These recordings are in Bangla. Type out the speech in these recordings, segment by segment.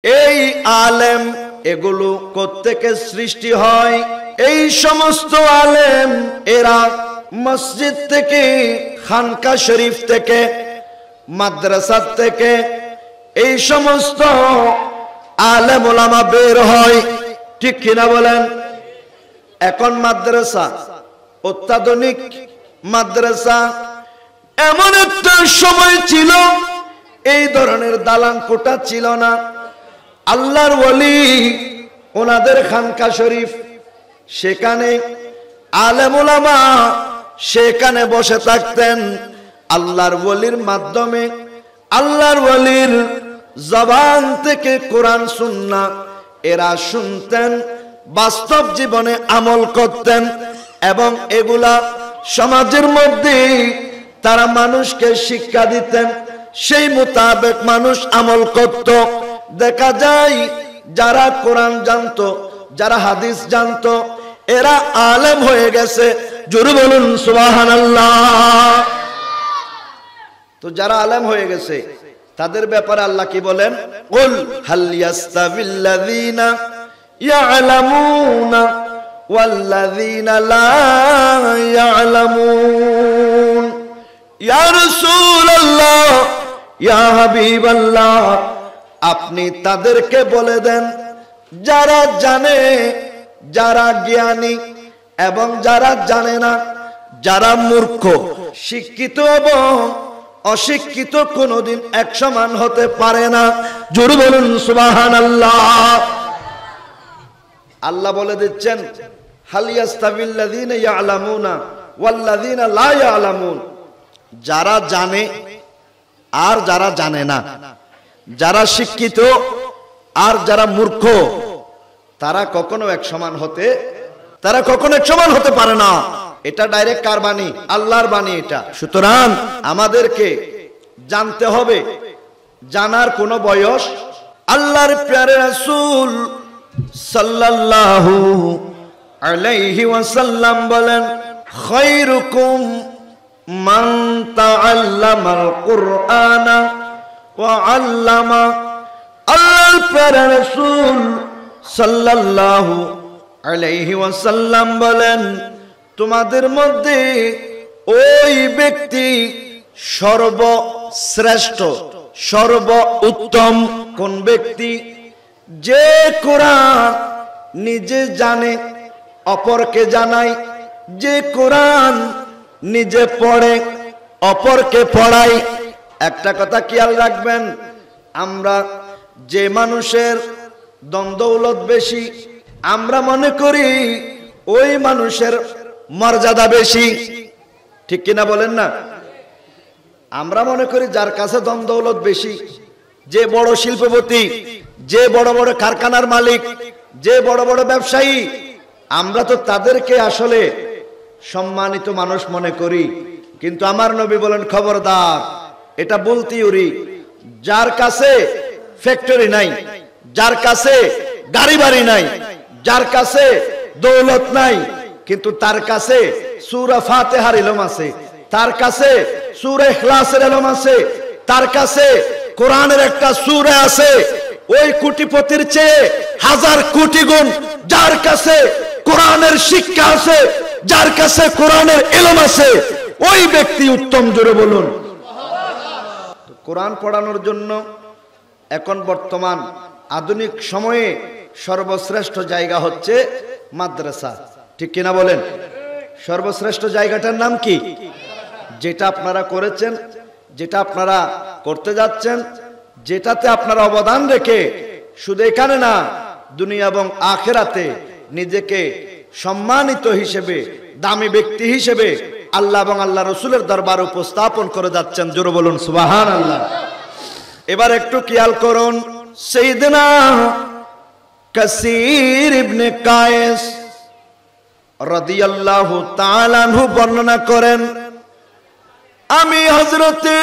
এই আলেম এগুলো কোত্থেকে সৃষ্টি হয়? এই সমস্ত আলেম এরা মসজিদ থেকে, খানকা শরীফ থেকে, মাদ্রাসা থেকে এই সমস্ত আলেম ওলামা বের হয়, ঠিক কিনা বলেন? এখন মাদ্রাসা, অত্যাধুনিক মাদ্রাসা। এমন একটা সময় ছিল এই ধরনের দালান কোঠা ছিল না। আল্লাহর ওলি ওনাদের খানকা শরীফ, সেখানে আলেম ওলামা সেখানে বসে থাকতেন। আল্লাহর ওলির মাধ্যমে, আল্লাহর ওলির জবান থেকে কোরআন সুন্নাহ এরা শুনতেন, বাস্তব জীবনে আমল করতেন এবং এগুলা সমাজের মধ্যে তারা মানুষকে শিক্ষা দিতেন। সেই মোতাবেক মানুষ আমল করত। দেখা যায় যারা কোরআন জানতো, যারা হাদিস জানতো, এরা আলেম হয়ে গেছে। জোরে বলুন সুবহানাল্লাহ। তো যারা আলেম হয়ে গেছে তাদের ব্যাপারে আল্লাহ কি বলেন? কুল হাল ইয়াস্তাবিল্লাযীনা ইয়ালামুনা ওয়াল্লাযীনা লা ইয়ালামুন। ইয়া রাসূলুল্লাহ, ইয়া হাবিবাল্লাহ, আপনি তাদেরকে বলে দেন যারা জানে, যারা জ্ঞানী এবং যারা জানে না, যারা মূর্খ, শিক্ষিত এবং অশিক্ষিত কোনদিন এক সমান হতে পারে না। জোরে বলুন সুবহানাল্লাহ। আল্লাহ বলে দিচ্ছেন হাল ইয়াস্তাবিল্লাযীনা ইয়ালামুনা ওয়াল্লাযীনা লা ইয়ালামুন। যারা জানে আর যারা জানে না, যারা শিক্ষিত আর যারা মূর্খ, তারা কখনো এক সমান হতে পারে না। এটা ডাইরেক্ট কার বাণী? আল্লাহর বাণী এটা। সুতরাং আমাদেরকে জানতে হবে, জানার কোনো বয়স। আল্লাহর প্যারে রাসূল সাল্লাল্লাহু আলাইহি ওয়াসাল্লাম বলেন, খায়রুকুম মান তাআল্লামাল কুরআনা ওয়া আল্লামা। আল্লাহর প্যারে রাসূল সাল্লাল্লাহু আলাইহি ওয়াসাল্লাম বলেন, তোমাদের মধ্যে ওই ব্যক্তি সর্বশ্রেষ্ঠ, সর্ব উত্তম কোন ব্যক্তি? যে কোরআন নিজে জানে, অপরকে জানায়, যে কোরআন নিজে পড়ে, অপরকে পড়ায়। একটা কথা খেয়াল রাখবেন, আমরা যে মানুষের দ্বন্দ্বৌলত বেশি, আমরা মনে করি ওই মানুষের মর্যাদা বেশি, ঠিক কিনা বলেন না? আমরা মনে করি যার কাছে দ্বন্দ্বৌলত বেশি, যে বড় শিল্পপতি, যে বড় বড় কারখানার মালিক, যে বড় বড় ব্যবসায়ী, আমরা তো তাদেরকে আসলে সম্মানিত মানুষ মনে করি। কিন্তু আমার নবী বলেন, খবরদার, এটা ভুল থিওরি। যার কাছে ফ্যাক্টরি নাই, যার কাছে গাড়ি বাড়ি নাই, যার কাছে দৌলত নাই, কিন্তু তার কাছে সূরা ফাতিহার ইলম আছে, তার কাছে সূরা ইখলাসের ইলম আছে, তার কাছে কোরআনের একটা সূরা আছে, ওই কোটিপতির চেয়ে হাজার কোটি গুণ যার কাছে কোরআনের শিক্ষা আছে, যার কাছে কোরআনের ইলম আছে, ওই ব্যক্তি উত্তম। জোরে বলুন। কোরআন পড়ানোর জন্য এখন বর্তমান আধুনিক সময়ে সর্বশ্রেষ্ঠ জায়গা হচ্ছে মাদ্রাসা, ঠিক কিনা বলেন? সর্বশ্রেষ্ঠ জায়গাটার নাম কি? যেটা আপনারা করেছেন, যেটা আপনারা করতে যাচ্ছেন, যেটাতে আপনারা অবদান রেখে শুধু এখানে না, দুনিয়া এবং আখিরাতে নিজেকে সম্মানিত হিসেবে, দামি ব্যক্তি হিসেবে আল্লাহ এবং আল্লাহ রসুলের দরবারে উপস্থাপন করে যাচ্ছেন। জোরে বলুন সুবহানাল্লাহ। এবার একটু খেয়াল করুন, সাইয়েদনা কাসির ইবনে কায়েস রাদিয়াল্লাহু তাআলা আনহু বর্ণনা করেন, আমি হযরতে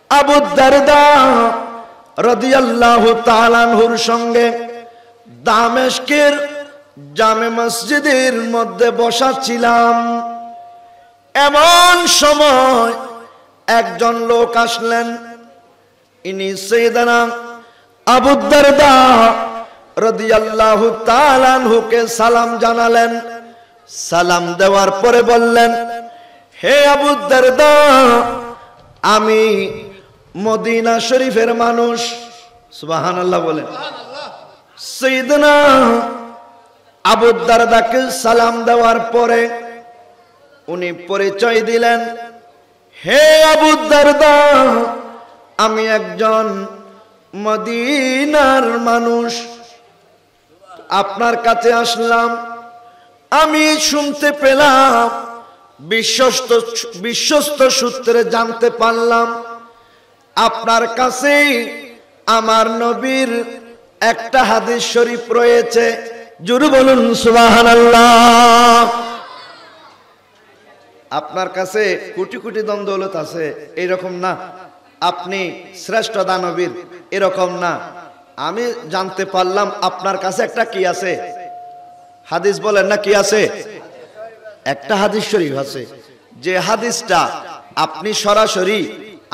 আবু দারদা রাদিয়াল্লাহু তাআলা আনহুর সঙ্গে দামেস্কের জামে মসজিদের মধ্যে বসা ছিলাম। এমন সময় একজন লোক আসলেন, ইনি সাইয়েদনা আবু দারদা রাদিয়াল্লাহু তাআলা আনহুকে সালাম জানালেন। সালাম দেওয়ার পরে বললেন, হে আবু দারদা, আমি মদিনা শরীফের মানুষ। সুবহানাল্লাহ বলেন। সাইয়েদনা আবু দারদাকে সালাম দেওয়ার পরে উনি পরিচয় দিলেন, হে আবু দারদা, আমি একজন মদিনার মানুষ, আপনার কাছে আসলাম। আমি শুনতে পেলাম, বিশ্বস্ত সূত্রে জানতে পারলাম, আপনার কাছে আমার নবীর একটা হাদিস শরীফ রয়েছে। জোরে বলুন সুবহানাল্লাহ। আপনার কাছে কোটি কোটি ধন দৌলত আছে এরকম না, আপনি শ্রেষ্ঠ দানবীর এরকম না। আমি জানতে পারলাম আপনার কাছে একটা কি আছে, হাদিস বলেন না, কি আছে? একটা হাদিস শরীফ আছে, যে হাদিসটা আপনি সরাসরি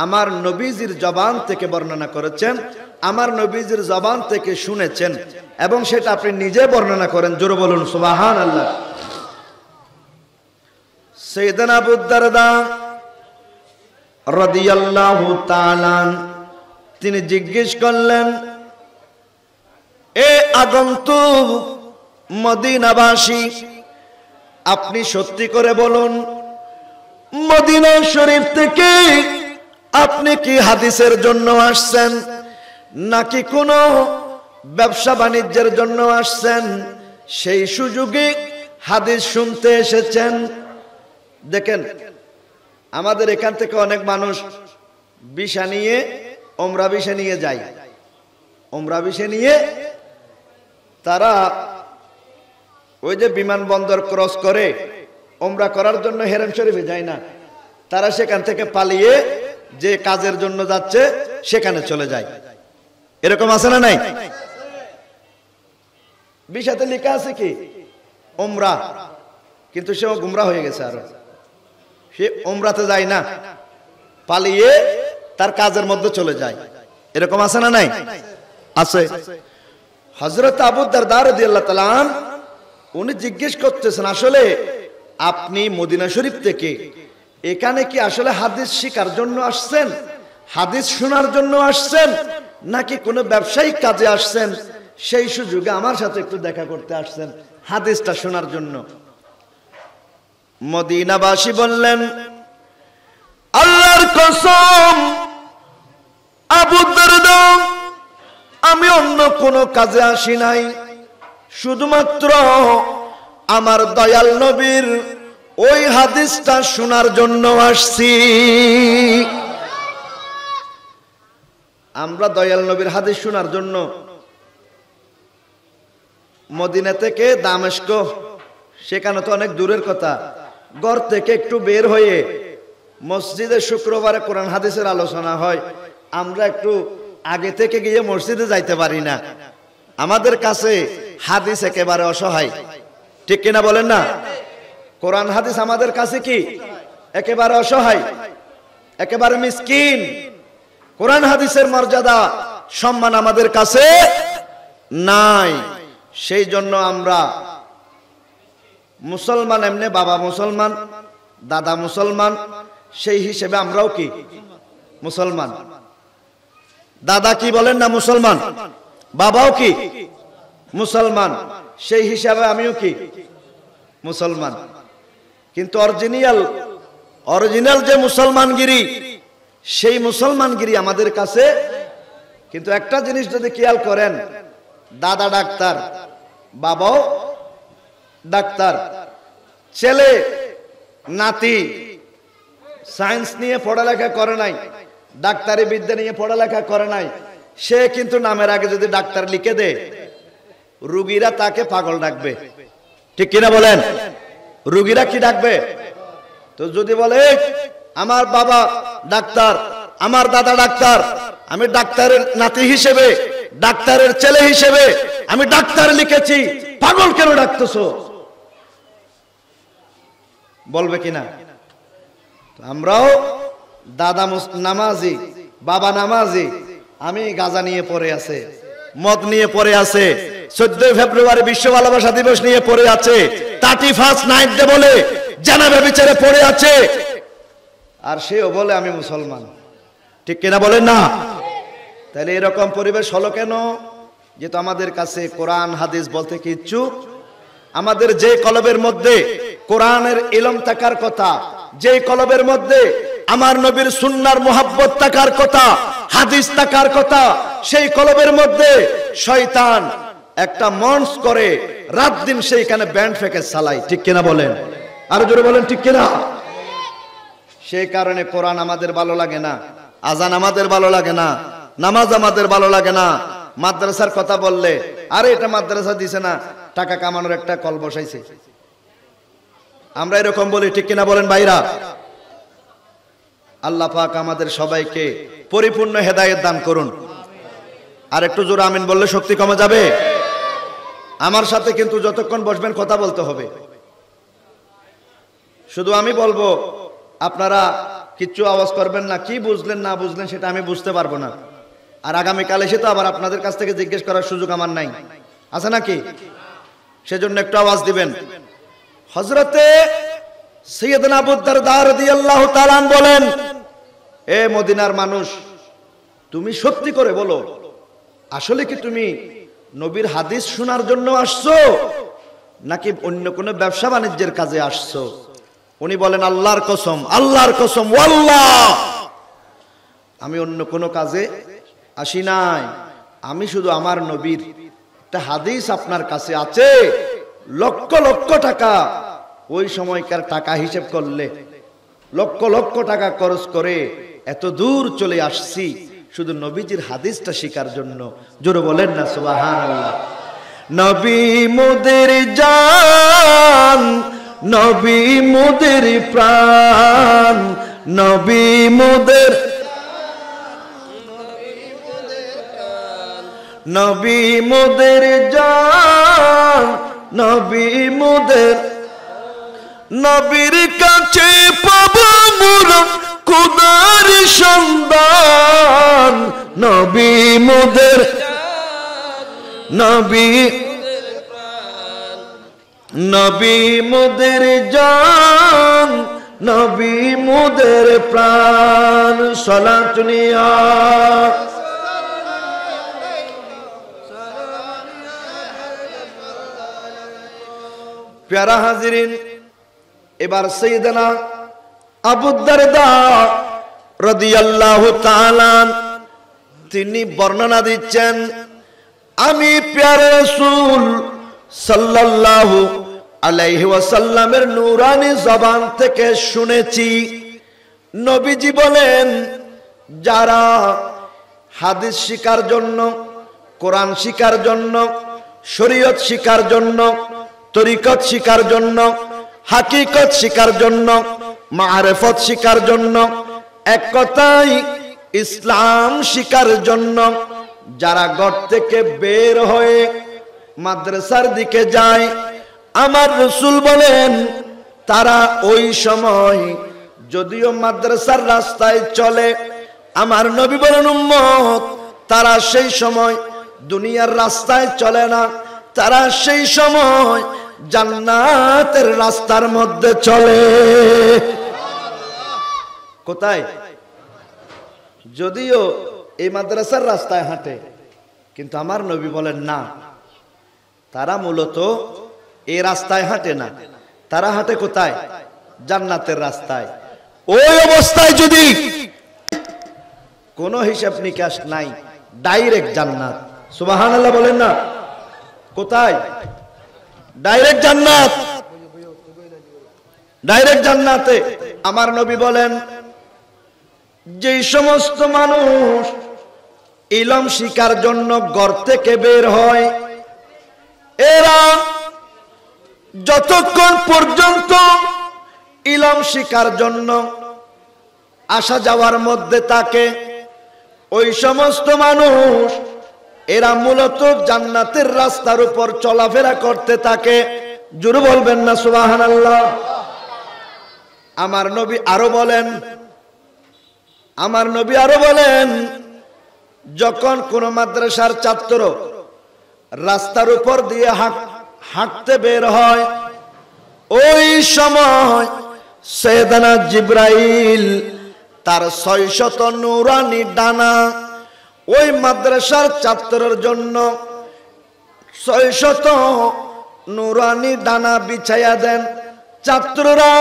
আমার নবীজির জবান থেকে বর্ণনা করেছেন, আমার নবীজির জবান থেকে শুনেছেন, এবং সেটা আপনি নিজে বর্ণনা করেন। জোরে বলুন সুবহানাল্লাহ। সাইয়েদনা আবু দারদা রাদিয়াল্লাহু তাআলা তিনি জিজ্ঞেস করলেন, এ আগন্তুক মদিনাবাসী, আপনি সত্যি করে বলুন, মদিনা শরীফ থেকে আপনি কি হাদিসের জন্য আসছেন, নাকি কোনো ব্যবসা বাণিজ্যের জন্য আসছেন, সেই সুযোগে হাদিস শুনতে এসেছেন? দেখেন, আমাদের এখান থেকে অনেক মানুষ ভিসা নিয়ে, ওমরা ভিসা নিয়ে যায়। ওমরা ভিসা নিয়ে তারা ওই যে বিমানবন্দর ক্রস করে ওমরা করার জন্য হেরেম শরীফে যায় না, তারা সেখান থেকে পালিয়ে যে কাজের জন্য যাচ্ছে সেখানে চলে যায়। এরকম আছে না নাই? ভিসাতে লেখা আছে কি ওমরা, কিন্তু সেও গুমরা হয়ে গেছে, আরো সে ওমরাতে যায় না, পালিয়ে তার কাজের মধ্যে চলে যায়। এরকম আছে না নাই? আছে। হযরত আবু দারদা রাদিয়াল্লাহু তাআলা উনি জিজ্ঞেস করতেছেন, আসলে আপনি মদিনা শরীফ থেকে এখানে কি আসলে হাদিস শিখার জন্য আসছেন, হাদিস শোনার জন্য আসছেন, নাকি কোনো ব্যবসায়িক কাজে আসছেন? সেই সুযোগে আমার সাথে একটু দেখা করতে আসছেন, হাদিসটা শোনার জন্য। মদিনাবাসী বললেন, আল্লাহর কসম আবু দারদা, আমি অন্য কোনো কাজে আসি নাই, শুধুমাত্র আমার দয়াল নবীর ওই হাদিসটা শোনার জন্য আসছি। আমরা দয়াল নবীর হাদিস শোনার জন্য মদিনা থেকে দামেস্ক, সেখানে তো অনেক দূরের কথা, ঘর থেকে একটু বের হয়ে মসজিদে শুক্রবারে কোরআন হাদিসের আলোচনা হয়, আমরা একটু আগে থেকে গিয়ে মসজিদে যাইতে পারি না। আমাদের কাছে হাদিস একেবারে অসহায়, ঠিক কিনা বলেন না? কোরআন হাদিস আমাদের কাছে কি একেবারে অসহায়, একেবারে মিসকিন। কোরআন হাদিসের মর্যাদা সম্মান আমাদের কাছে নাই। সেই জন্য আমরা মুসলমান, এমনি বাবা মুসলমান, দাদা মুসলমান, সেই হিসেবে আমরাও কি মুসলমান। দাদা কি বলেন না মুসলমান, বাবাও কি মুসলমান, সেই হিসাবে আমিও কি মুসলমান। কিন্তু অরিজিনাল যে মুসলমানগিরি, সেই মুসলমানগিরি আমাদের কাছে। কিন্তু একটা জিনিস যদি খেয়াল করেন, দাদা ডাক্তার, বাবাও ডাক্তার, ছেলে নাতি সায়েন্স নিয়ে পড়ালেখা করে নাই, ডাক্তারি বিদ্যা নিয়ে পড়ালেখা করে নাই, সে কিন্তু নামের আগে যদি ডাক্তার লিখে দেয়, রোগীরা তাকে পাগল ডাকবে, ঠিক কিনা বলেন? রোগীরা কি ডাকবে? তো যদি বলে আমার বাবা ডাক্তার, আমার দাদা ডাক্তার, আমি ডাক্তারের নাতি হিসেবে, ডাক্তারের ছেলে হিসেবে আমি ডাক্তার লিখেছি, পাগল কেন ডাকতেছো, বলবে কিনা? আমরাও দাদা নামাজি, বাবা নামাজি, আমি গাজা নিয়ে পড়ে আছে, মদ নিয়ে পড়ে আছে, 14 ফেব্রুয়ারি বিশ্ব ভালোবাসা দিবস নিয়ে পড়ে আছে, 31 নাইট ডে বলে জানা ব্যভিচারে পড়ে আছে, আর সেও বলে আমি মুসলমান। ঠিক কিনা বলেন না? তাহলে এরকম পরিবেশ হলো কেন? যেহেতু আমাদের কাছে কোরআন হাদিস বলতে কিচ্ছু, আমাদের যে কলবের মধ্যে কোরআনের ইলম থাকার কথা, যে কলবের মধ্যে আমার নবীর সুন্নাহর মুহাব্বত থাকার কথা, হাদিস থাকার কথা, সেই কলবের মধ্যে শয়তান একটা মঞ্চ করে রাত দিন সেইখানে ব্যান্ড ফেকে চালায়। ঠিক কিনা বলেন? আরো জোরে বলেন ঠিক কিনা? সেই কারণে কোরআন আমাদের ভালো লাগে না, আজান আমাদের ভালো লাগে না, নামাজ আমাদের ভালো লাগে না। মাদ্রাসার কথা বললে আরে এটা মাদ্রাসা দিছে না, টাকা কামানোর একটা কল বসাইছে, আমরা এরকম বলি। ঠিক কিনা বলেন ভাইরা? আল্লাহ পাক আমাদের সবাইকে পরিপূর্ণ হেদায়েত দান করুন। আর একটু জোরে আমিন বললে শক্তি কমে যাবে। আমার সাথে কিন্তু যতক্ষণ বসবেন কথা বলতে হবে। শুধু আমি বলবো, আপনারা কিচ্ছু আওয়াজ করবেন না। কি বুঝলেন না বুঝলেন সেটা আমি বুঝতে পারবো না। আর আগামীকাল এসে তো আবার আপনাদের কাছ থেকে জিজ্ঞেস করার সুযোগ আমার নাই, আছে নাকি? সেজন্য একটু আওয়াজ দিবেন। হযরতে সাইয়েদনা আবু দারদা রাদিয়াল্লাহু তাআলা বলেন, এ মদিনার মানুষ, তুমি সত্যি করে বলো, আসলে কি তুমি নবীর হাদিস শোনার জন্য আসছো নাকি অন্য কোনো ব্যবসা বাণিজ্যের কাজে আসছো? উনি বলেন, আল্লাহর কসম, আল্লাহর কসম, ওয়াল্লাহ, আমি অন্য কোনো কাজে আসি নাই। আমি শুধু আমার নবীর একটা হাদিস আপনার কাছে আছে, লক্ষ লক্ষ টাকা, ওই সময়কার টাকা হিসেব করলে লক্ষ লক্ষ টাকা খরচ করে এত দূর চলে আসছি শুধু নবীজির হাদিসটা শেখার জন্য। জোরে বলেন না সুবহানাল্লাহ। নবী মোদের জান, নবী মোদের প্রাণ, নবী মোদের, নবী মোদের জান, নবী মোদের, নবীর কাছে পাবো মোরা খোদার সন্ধান, নবী মোদের, নবী, নবী মোদের জান, নবী মোদের প্রাণ। সালাত নিয়া প্যারা হাজিরিন, এবার সাইয়েদনা আবু দারদা রাদিয়াল্লাহু তাআলা তিনি বর্ণনা দিচ্ছেন, আমি প্যারা রাসূল সাল্লাল্লাহু আলাইহি ওয়াসাল্লামের নূরানি জবান থেকে শুনেছি, নবীজি বলেন, যারা হাদিস শিখার জন্য, কোরআন শিখার জন্য, শরীয়ত শিখার জন্য, তরিকত শিখার জন্য, হাকিকত শিখার জন্য, মারিফত শিখার জন্য, এক কথাই ইসলাম শিখার জন্য যারা ঘর থেকে বের হয়ে মাদ্রাসার দিকে যায়, আমার রাসূল বলেন, তারা ওই সময় যদিও মাদ্রাসার রাস্তায় চলে, আমার নবী বলেন, উম্মত, তারা সেই সময় দুনিয়ার রাস্তায় চলে না, তারা সেই সময় জান্নাতের রাস্তার মধ্যে চলে। কোথায়? যদিও এই মাদ্রাসার রাস্তায় হাঁটে, কিন্তু আমার নবী বলেন না, তারা মূলত এই রাস্তায় হাঁটে না, তারা হাঁটে কোথায়? জান্নাতের রাস্তায়। ওই অবস্থায় যদি কোনো হিসাব নিকাশ নাই, ডাইরেক্ট জান্নাত। সুবহানাল্লাহ বলেন না? কোথায়? ডাইরেক্ট জান্নাত, ডাইরেক্ট জান্নাতে। আমার নবী বলেন, যে সমস্ত মানুষ ইলম শিখার জন্য ঘর থেকে বের হয়, এরা যতক্ষণ পর্যন্ত ইলম শিখার জন্য আসা যাওয়ার মধ্যে থাকে, ওই সমস্ত মানুষ এরা মূলত জান্নাতের রাস্তার উপর চলাফেরা করতে থাকে। জোরে বলবেন না সুবহানাল্লাহ। আমার নবী আরো বলেন, আমার নবী আরো বলেন, যখন কোন মাদ্রাসার ছাত্র রাস্তার উপর দিয়ে হাঁটতে বের হয়, ওই সময় সাইয়েদনা জিবরাইল তার 600 নূরানি ডানা ওই মাদ্রাসার ছাত্রের জন্য 600 নূরানি ডানা বিছায়া দেন। ছাত্ররা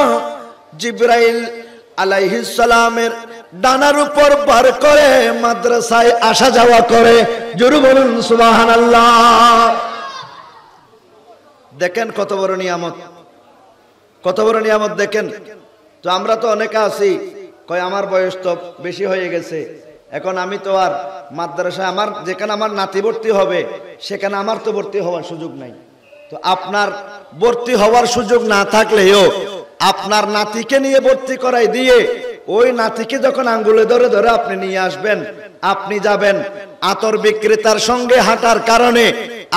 জিবরাইল আলাইহিস সালামের ডানার উপর ভর করে মাদ্রাসায় আসা যাওয়া করে। জোরে বলুন সুবহানাল্লাহ। দেখেন কত বড় নিয়ামত, কত বড় নিয়ামত দেখেন। তো আমরা তো অনেকে আছি কয় আমার বয়স তো বেশি হয়ে গেছে, এখন আমি তো আর মাদ্রাসায় আমার যেখানে আমার নাতি ভর্তি হবে সেখানে আমার তো ভর্তি হওয়ার সুযোগ নাই। তো আপনার ভর্তি হওয়ার সুযোগ না থাকলেও আপনার নাতিকে নিয়ে ভর্তি করাই দিয়ে ওই নাতিকে যখন আঙ্গুলে ধরে ধরে আপনি নিয়ে আসবেন, আপনি যাবেন আতর বিক্রেতার সঙ্গে হাঁটার কারণে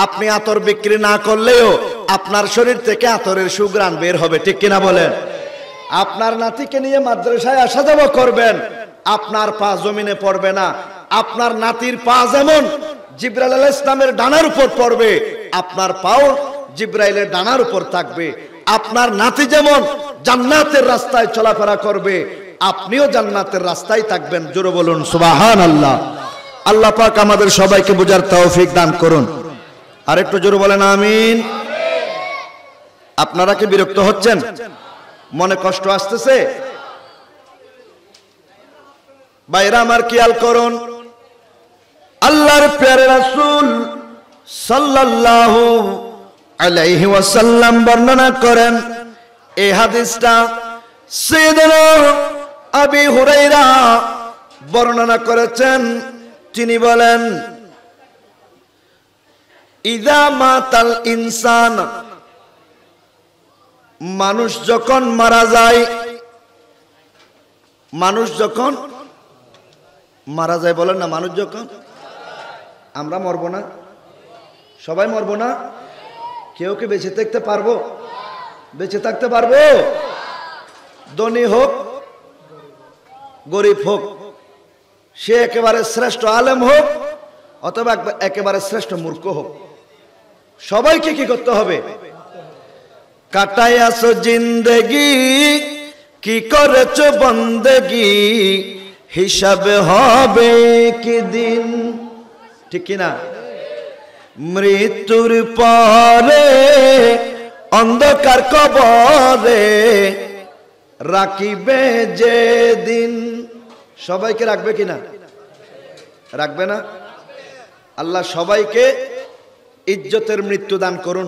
আপনি আতর বিক্রি না করলেও আপনার শরীর থেকে আতরের সুঘ্রাণ বের হবে, ঠিক কিনা বলেন? আপনার নাতিকে নিয়ে মাদ্রাসায় আসা যাওয়া করবেন, আপনার পা জমিনে পড়বে না। আপনার নাতির পা যেমন জিবরাইল আলাইহিস সালামের ডানার উপর পড়বে, আপনার পাও জিবরাইলের ডানার উপর থাকবে। আপনার নাতি যেমন জান্নাতের রাস্তায় চলাফেরা করবে, আপনিও জান্নাতের রাস্তায় থাকবেন। জোরে বলুন সুবহানাল্লাহ। আল্লাহ পাক আমাদের সবাইকে বুঝার তৌফিক দান করুন। আর একটু জোরে বলেন আমিন। আপনারা কি বিরক্ত হচ্ছেন? মনে কষ্ট আসতেছে? ভাইরা আমার খেয়াল করুন, আল্লাহর প্যারে রাসূল সাল্লাল্লাহু আলাইহি ওয়াসাল্লাম বর্ণনা করেন এই হাদিসটা সাইয়েদনা আবি হুরায়রা বর্ণনা করেছেন। তিনি বলেন, ইযা মাতাল ইনসান, মানুষ যখন মারা যায়, মানুষ যখন মারা যায়, বলেন না, মানুষ যখন, আমরা মরব না? সবাই মরব না? কেউ কি বেঁচে থাকতে পারবো? বেঁচে থাকতে পারবো? ধনী হোক গরিব হোক, সে একেবারে শ্রেষ্ঠ আলেম হোক অথবা একেবারে শ্রেষ্ঠ মূর্খ হোক, সবাইকে কি করতে হবে? কাটাইয়াছো জিন্দেগি, কি করেছো বন্দেগি, হিসাবে হবে কি দিন, ঠিক কিনা? মৃত্যুর পরে অন্ধকার কবরে রাখিবে যে দিন। সবাইকে রাখবে কিনা? রাখবে না? আল্লাহ সবাইকে ইজ্জতের মৃত্যু দান করুন,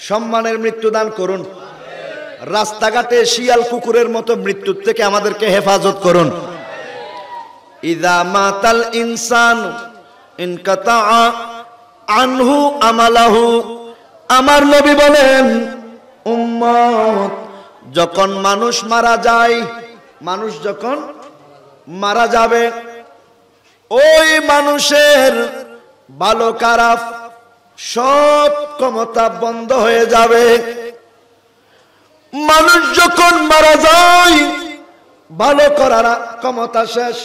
সম্মানের মৃত্যু দান করুন। রাস্তাঘাটে শিয়াল কুকুরের মতো মৃত্যুর থেকে আমাদেরকে হেফাজত করুন। ইযা মাতাল ইনসান ইনকাতা আনহু আমালাহু, আমার নবী বলেন, উম্মত যখন মানুষ মারা যায়, মানুষ যখন মারা যাবে, ওই মানুষের ভালো খারাপ সব ক্ষমতা বন্ধ হয়ে যাবে। মানুষ যখন মারা যায়, ভালো করার ক্ষমতা শেষ,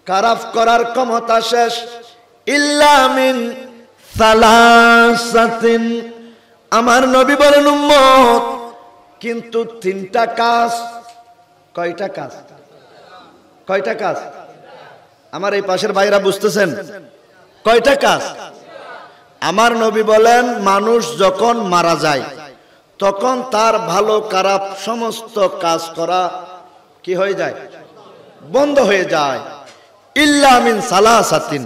খারাপ করার ক্ষমতা শেষ। ইল্লা মিন সালাসাতিন, আমার নবী বলেন উম্মত, কিন্তু তিনটা কাজ। কয়টা কাজ? কয়টা কাজ? আমার এই পাশের ভাইরা বুঝতেছেন? কয়টা কাজ? আমার নবী বলেন, মানুষ যখন মারা যায় তখন তার ভালো খারাপ সমস্ত কাজ করা কি হয়ে যায়? বন্ধ হয়ে যায়। ইল্লা মিন সালাসাতিন,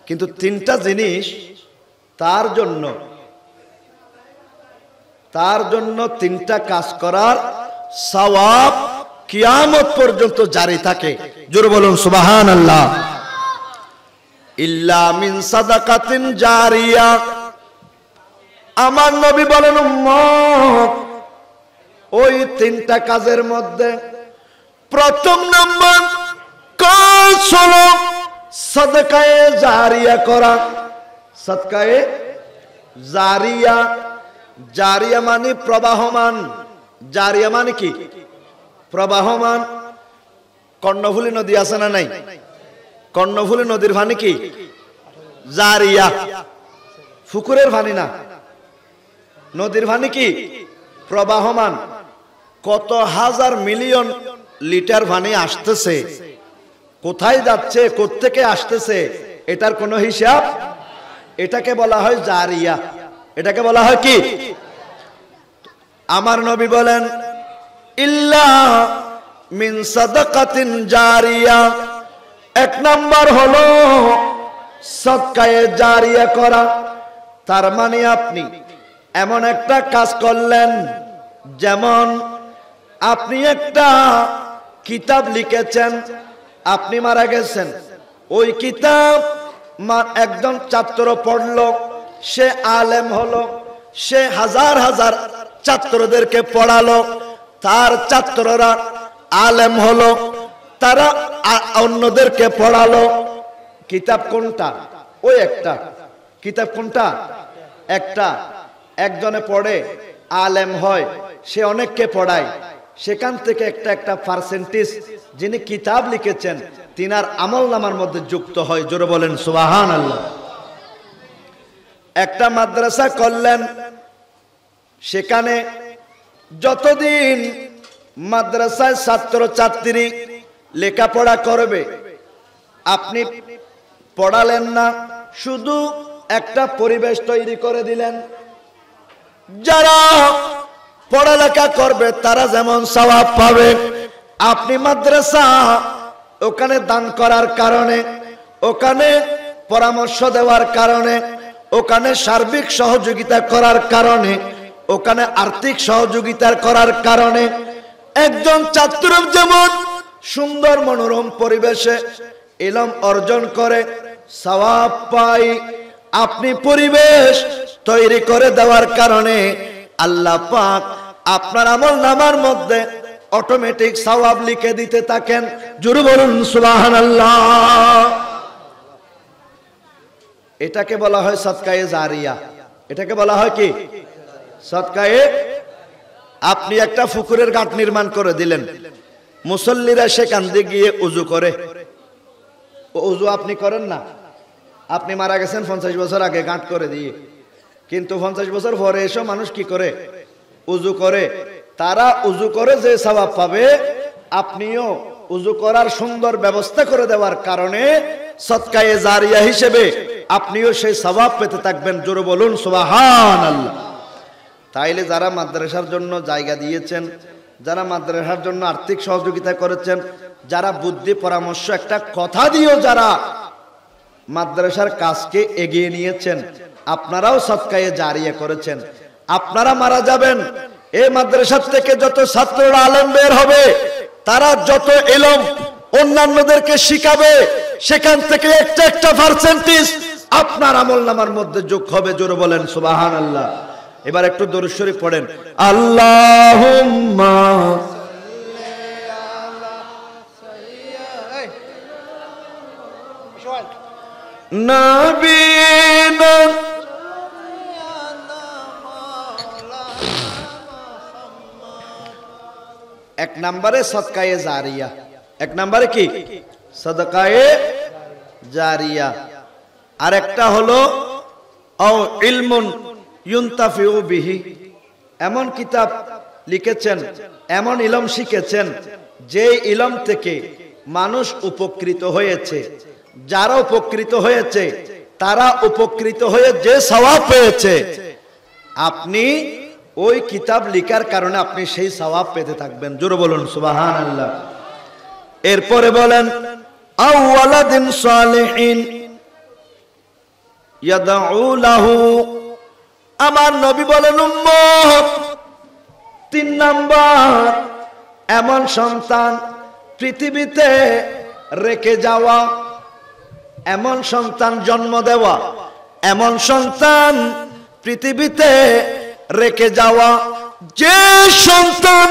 কিন্তু তিনটা জিনিস তার জন্য তিনটা কাজ করার সওয়াব কিয়ামত পর্যন্ত জারি থাকে। জোরে বলুন সুবহানাল্লাহ। ইল্লা মিন সাদাকাতিন জারিয়া, আমার নবী বলেন উম্মত, ওই তিনটা কাজের মধ্যে প্রথম নম্বর কাজ হলো সাদকায়ে জারিয়া করা। সাদকায়ে জারিয়া, জারিয়া মানে প্রবাহমান। জারিয়া মানে কি? প্রবাহমান। কর্ণফুলী নদী আছে না নাই? কর্ণফুলী নদীর পানি কি জারিয়া, পুকুরের পানি না, নদীর পানি কি প্রবাহমান। কত হাজার মিলিয়ন লিটার পানি আসতেছে, কোথায় যাচ্ছে, কোত্থেকে আসতেছে, এটার কোনো হিসাব। এটাকে বলা হয় জারিয়া, এটাকে বলা হয় কি। আমার নবী বলেন ইল্লা মিন সাদাকাতিন জারিয়া, এক নাম্বার হলো সদকায়ে জারিয়া করা। তার মানে আপনি এমন একটা কাজ করলেন, যেমন আপনি একটা কিতাব লিখেছেন, আপনি মারা গেছেন, ওই কিতাব একজন ছাত্র পড়লো, সে আলেম হলো, সে হাজার হাজার ছাত্রদেরকে পড়ালো, তার ছাত্ররা আলেম হলো, তারা অন্যদেরকে পড়ালো। কিতাব কোনটা? ওই একটা। কিতাব কোনটা? একটা। একজনে পড়ে আলেম হয়, সে অনেককে পড়ায়, সেখান থেকে একটা একটা পার্সেন্টেজ যিনি কিতাব লিখেছেন তিনার আমলনামার মধ্যে যুক্ত হয়। জোরে বলেন সুবহানাল্লাহ। একটা মাদ্রাসা করলেন, সেখানে যতদিন মাদ্রাসায় ছাত্র ছাত্রী লেখাপড়া করবে, আপনি পড়ালেন না, শুধু একটা পরিবেশ তৈরি করে দিলেন, যারা পড়ালেখা করবে তারা যেমন সওয়াব পাবে। আপনি মাদ্রাসা ওখানে দান করার কারণে, ওখানে পরামর্শ দেওয়ার কারণে, ওখানে সার্বিক সহযোগিতা করার কারণে, ওখানে আর্থিক সহযোগিতা করার কারণে একজন ছাত্র যেমন সুন্দর মনোরম পরিবেশে ইলম অর্জন করে সওয়াব পায়, আপনি পরিবেশ তৈরি করে দেওয়ার কারণে আল্লাহ পাক আপনার আমলনামার মধ্যে অটোমেটিক সওয়াব লিখে দিতে থাকেন। জোরে বলুন সুবহানাল্লাহ। এটাকে বলা হয় সদকায়ে জারিয়া। এটাকে বলা হয় কি? সদকায়ে। আপনি একটা পুকুরের ঘাট নির্মাণ করে দিলেন, মুসল্লিরা সেখান দিয়ে গিয়ে উজু করে। উজু আপনি করেন না, আপনি মারা গেছেন 50 বছর আগে ঘাট করে দিয়ে, কিন্তু 50 বছর পরে এসব মানুষ কি করে? উজু করে। তারা উজু করে যে সওয়াব পাবে, আপনিও উজু করার সুন্দর ব্যবস্থা করে দেওয়ার কারণে সদকায়ে জারিয়া হিসেবে আপনিও সেই সওয়াব পেতে থাকবেন। জোরে বলুন সুবহানাল্লাহ। তাইলে যারা মাদ্রাসার জন্য জায়গা দিয়েছেন, যারা মাদ্রাসার জন্য আর্থিক সহযোগিতা করেছেন, যারা বুদ্ধি পরামর্শ একটা কথা দিয়েও যারা মাদ্রাসার কাজকে এগিয়ে নিয়েছেন, আপনারাও সদকায়ে জারিয়া করেছেন। আপনারা মারা যাবেন, এই মাদ্রাসা থেকে যত ছাত্ররা আলেম বের হবে, তারা যত ইলম অন্যান্যদেরকে শিখাবে, সেখান থেকে একটা একটা পার্সেন্টেজ আপনার আমলনামার মধ্যে যোগ হবে। জোরে বলেন সুবহানাল্লাহ। এবার একটু দরুদ শরীফ পড়েন। আল্লাহুম্মা নবীনা এক নম্বরে সদকায়ে জারিয়া। এক নম্বরে কি? সদকায়ে জারিয়া। আর একটা হলো আও ইলমুন ইউনতাফিউ বিহি, এমন কিতাব লিখেছেন, এমন ইলম শিখেছেন, যে ইলম থেকে মানুষ উপকৃত হয়েছে। যারা উপকৃত হয়েছে তারা উপকৃত হয়ে যে সওয়াব পেয়েছে, আপনি ওই কিতাব লিখার কারণে আপনি সেই সওয়াব পেতে থাকবেন। জোরে বলুন সুবহানাল্লাহ। এরপরে বলেন আও ওয়ালাদিন সালিহিন ইয়াদউ লাহু। আমার নবী বলেন উম্মত, 3 নাম্বার এমন সন্তান পৃথিবীতে রেখে যাওয়া, এমন সন্তান জন্ম দেওয়া, এমন সন্তান পৃথিবীতে রেখে যাওয়া, যে সন্তান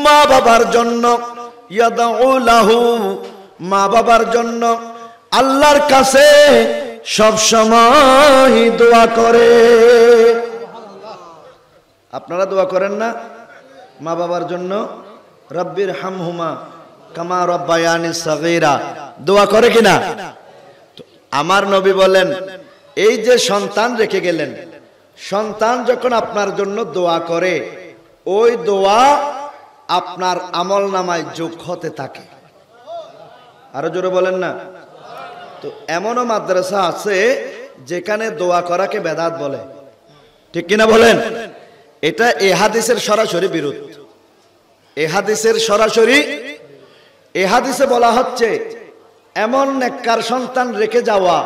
মা বাবার জন্য ইয়াদউ লাহু, মা বাবার জন্য আল্লাহর কাছে সব সময় দোয়া করে। আপনারা দোয়া করেন না মা বাবার জন্য? রব্বির হামহুমা কামা রাব্বায়ানি সাগীরা দোয়া করে কিনা? আমার নবী বলেন এই যে সন্তান রেখে গেলেন, সন্তান যখন আপনার জন্য দোয়া করে ওই দোয়া আপনার আমলনামায় যোগ হতে থাকে। আরো জোরে বলেন না। তো এমনও মাদ্রাসা আছে যেখানে দোয়া করাকে বেদাত বলে, ঠিক কিনা বলেন? এটা এ হাদিসের সরাসরি বিরোধ। এ হাদিসের সরাসরি, এ হাদিসে বলা হচ্ছে এমন নেককার সন্তান রেখে যাওয়া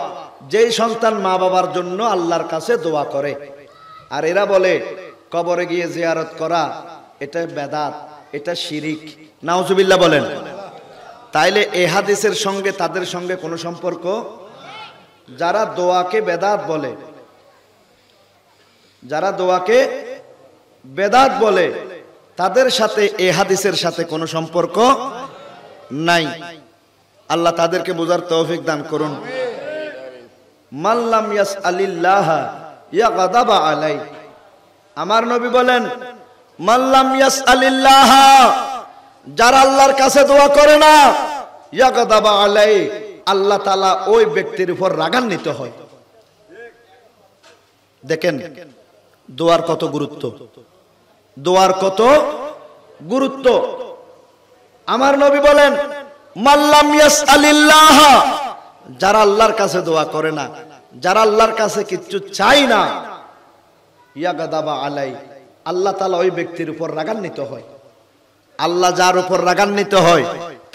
যেই সন্তান মা বাবার জন্য আল্লাহর কাছে দোয়া করে। আর এরা বলে কবরে গিয়ে জিয়ারত করা এটা বেদাত, এটা শিরিক। নাউজুবিল্লাহ বলেন। তাইলে এ হাদিসের সঙ্গে তাদের সঙ্গে কোনো সম্পর্ক? যারা দোয়াকে বেদাত বলে, যারা দোয়াকে বেদাত বলে তাদের সাথে এ হাদিসের সাথে কোনো সম্পর্ক নাই। আল্লাহ তাদেরকে বোঝার তৌফিক দান করুন। মাল্লাম ইয়াসআলিল্লাহ ইয়াগদাবা আলাই। আমার নবী বলেন মাল্লাম ইয়াসআলিল্লাহ, যারা আল্লাহর কাছে দোয়া করে না, ইয়াগদাবা আলাই, আল্লাহ তাআলা ওই ব্যক্তির উপর রাগান্বিত হয়। দেখেন দোয়ার কত গুরুত্ব, দোয়ার কত গুরুত্ব। আমার নবী বলেন মাল্লাম ইয়াসআলিল্লাহ, যারা আল্লাহর কাছে দোয়া করে না, যারা আল্লাহর কাছে কিচ্ছু চাই না, ইয়াগদাবা আলাই, আল্লাহ তাআলা ওই ব্যক্তির উপর রাগান্বিত হয়। আল্লাহ যার উপর রাগান্বিত হয়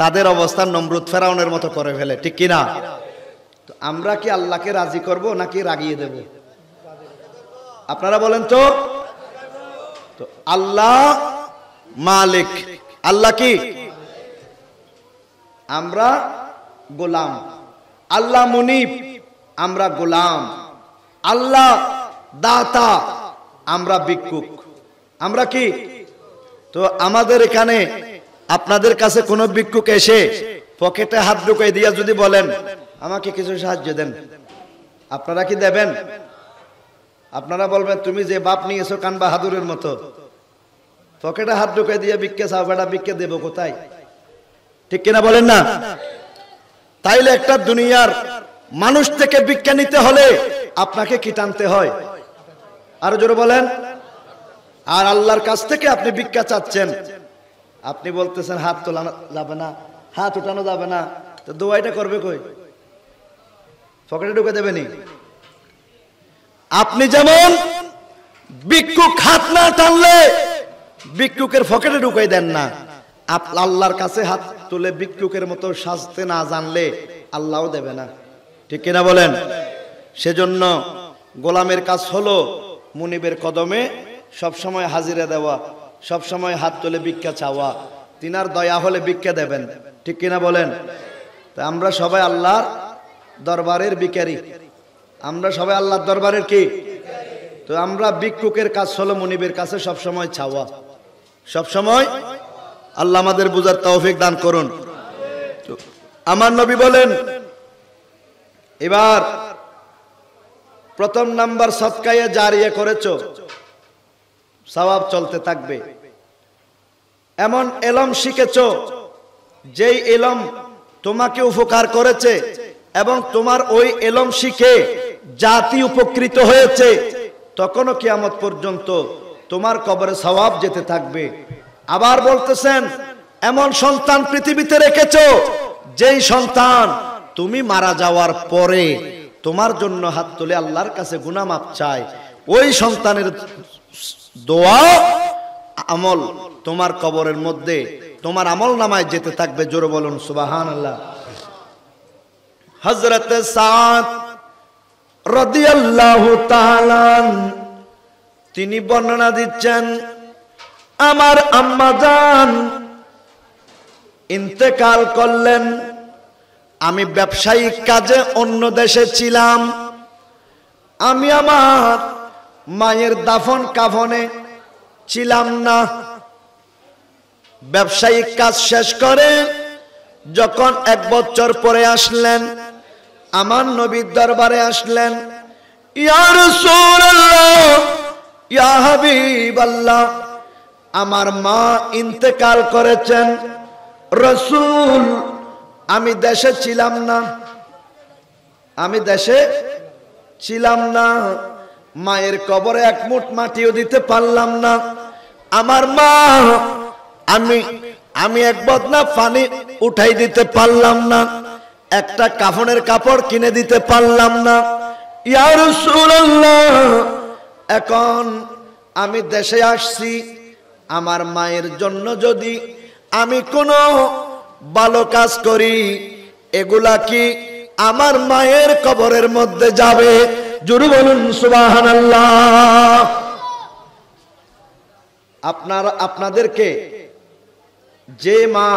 তাদের অবস্থা নমরুদ ফেরাউনের মতো করে ফেলে, ঠিক কিনা? তো আমরা কি আল্লাহকে রাজি করব নাকি রাগিয়ে দেব? আপনারা বলেন তো। তো আল্লাহ মালিক, আল্লাহ কি? আমরা গোলাম। আল্লাহ মুনিব, আমরা গোলাম। আল্লাহ দাতা, আমরা ভিক্ষুক। আমরা কি? তো আমাদের এখানে আপনাদের কাছে কোনো ভিক্ষুক এসে পকেটে হাত ঢুকাই দিয়া যদি বলেন আমাকে কিছু সাহায্য দেন, আপনারা কি দেবেন? আপনারা বলবেন তুমি যে বাপ নিয়েছো কান বাহাদুরের মতো, পকেটে হাত ঢুকাই দিয়ে ভিক্ষা চাও, বেটা ভিক্ষা দেবো কোথায়? ঠিক কিনা বলেন না? তাইলে একটা দুনিয়ার মানুষ থেকে ভিক্ষা নিতে হলে আপনাকে কি টানতে হয়? আরো জোরে বলেন। আর আল্লাহর কাছ থেকে আপনি ভিক্ষা চাচ্ছেন, আপনি বলতেছেন হাত তোলা যাবে না, হাত উঠানো যাবে না, তো দোয়াইটা করবে কই? পকেটে ঢুকে দেবেনি? আপনি যেমন ভিক্ষুক হাত না টানলে ভিক্ষুকের পকেটে ঢুকাই দেন না, আল্লাহর কাছে হাত তুলে ভিক্ষুকের মতো সাজতে না জানলে আল্লাহও দেবে না, ঠিক কিনা বলেন? সেজন্য গোলামের কাজ হলো মুনিবের কদমে সবসময় হাজিরা দেওয়া, সবসময় হাত তুলে ভিক্ষা চাওয়া। তিনার দয়া হলে ভিক্ষা দেবেন, ঠিক কিনা বলেন? তা আমরা সবাই আল্লাহর দরবারের ভিখারি, আমরা সবাই আল্লাহর দরবারের কি? তো আমরা ভিক্ষুকের কাজ হলো মুনিবের কাছে সবসময় চাওয়া, সবসময়। আল্লাহ আমাদের বুঝার তৌফিক দান করুন। আমার নবী বলেন এবার প্রথম নাম্বার সদকায়ে জারিয়া করেছো, সওয়াব চলতে থাকবে। এমন ইলম শিখেছো যেই ইলম তোমাকে উপকার করেছে এবং তোমার ওই ইলম শিখে জাতি উপকৃত হয়েছে, তখনও কিয়ামত পর্যন্ত তোমার কবরে সওয়াব যেতে থাকবে। আবার বলতেছেন এমন সন্তান পৃথিবীতে রেখেছো যেই সন্তান তুমি মারা যাওয়ার পরে তোমার জন্য হাত তুলে আল্লাহর কাছে গুনাহ মাফ চায়, ওই সন্তানের দোয়া আমল তোমার কবরের মধ্যে তোমার আমল নামায় যেতে থাকবে। জোরে বলুন সুবহানাল্লাহ। হযরত সাদ রাদিয়াল্লাহু তাআলা তিনি বর্ণনা দিচ্ছেন, আমার আম্মা জান ইন্তেকাল করলেন, আমি ব্যবসায়িক কাজে অন্য দেশে ছিলাম, আমি আমার মায়ের দাফন কাফনে ছিলাম না। ব্যবসায়িক কাজ শেষ করে যখন 1 বছর পরে আসলেন, আমার নবীর দরবারে আসলেন, ইয়া রাসূলুল্লাহ, ইয়া হাবিবাল্লাহ, আমার মা ইন্তেকাল করেছেন, রাসূল আমি দেশে ছিলাম না, আমি দেশে ছিলাম না, মায়ের কবরে এক মুঠ মাটিও দিতে পারলাম না। আমার মা আমি এক বদনা পানি উঠাই দিতে পারলাম না, একটা কাফনের কাপড় কিনে দিতে পারলাম না। ইয়া রাসূলুল্লাহ, এখন আমি দেশে আসছি, আমার মায়ের জন্য যদি আমি কোনো ভালো কাজ করি, এগুলা কি আমার মায়ের কবরের মধ্যে যাবে? জোরে বলুন সুবহানাল্লাহ। আপনাদেরকে যে মা